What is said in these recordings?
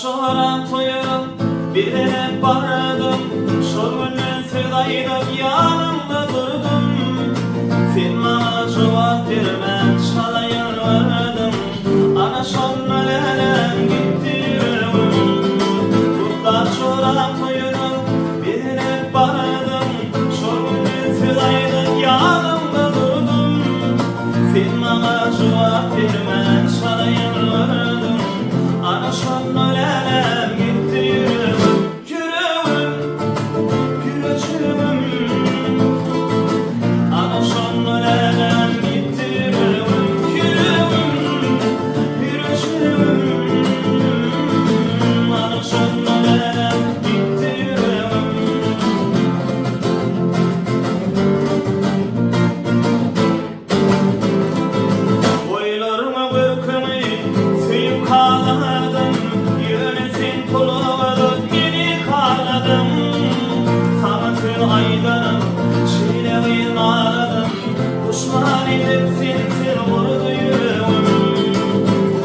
çoran toyum birine vardım. Şorgunun sevdaydım, yanımda durdum. Sen bana cevap vermen çalayır vardım. Ana şonlarım gitti yüreğim. Kutlar çoran toyum birine vardım. Şorgunun sevdaydım, yanımda durdum. Sen bana cevap vermen çalayır vardım. Ana şonlarım gitti yüreğim. Yüreğim, ana şonlarım gitti yüreğim. Yüreğim, ana şonlarım gitti yüreğim. Boylarıma bırkımı suyup kaladım. Yönesin kulağını beni kaladım. Sanatın aydanım, çileğin ağladım. Düşman edip sintir vurdu yüreğim.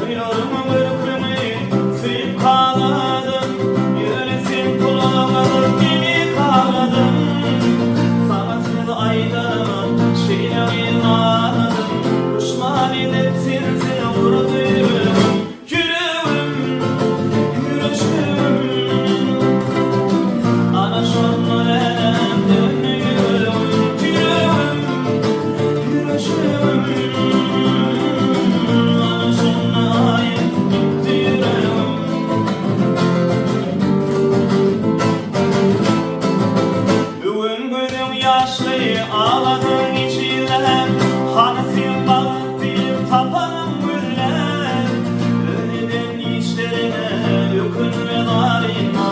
Boylarıma bırkımı suyup kaladım. Yönesin kulağını beni kaladım. Sanatın aydanım, çileğin ağladım. Düşman edip sintir vurdu yüreğim. Yüreğim, ana şonlarım dönüyor. Yüreğim, ana şonlarım gitti yüreğim. Bugün gözüm yaşlı, ağladın içiyle. Hani sen baktın tapanım güller. Ölüden içlerine, dökün ve darına.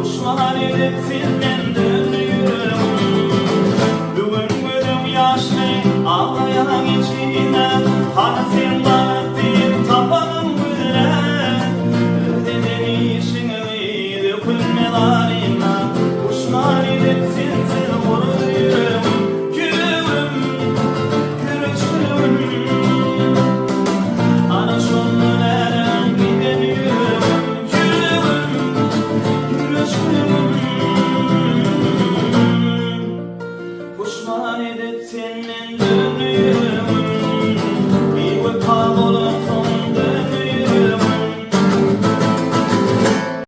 Düşman edip senden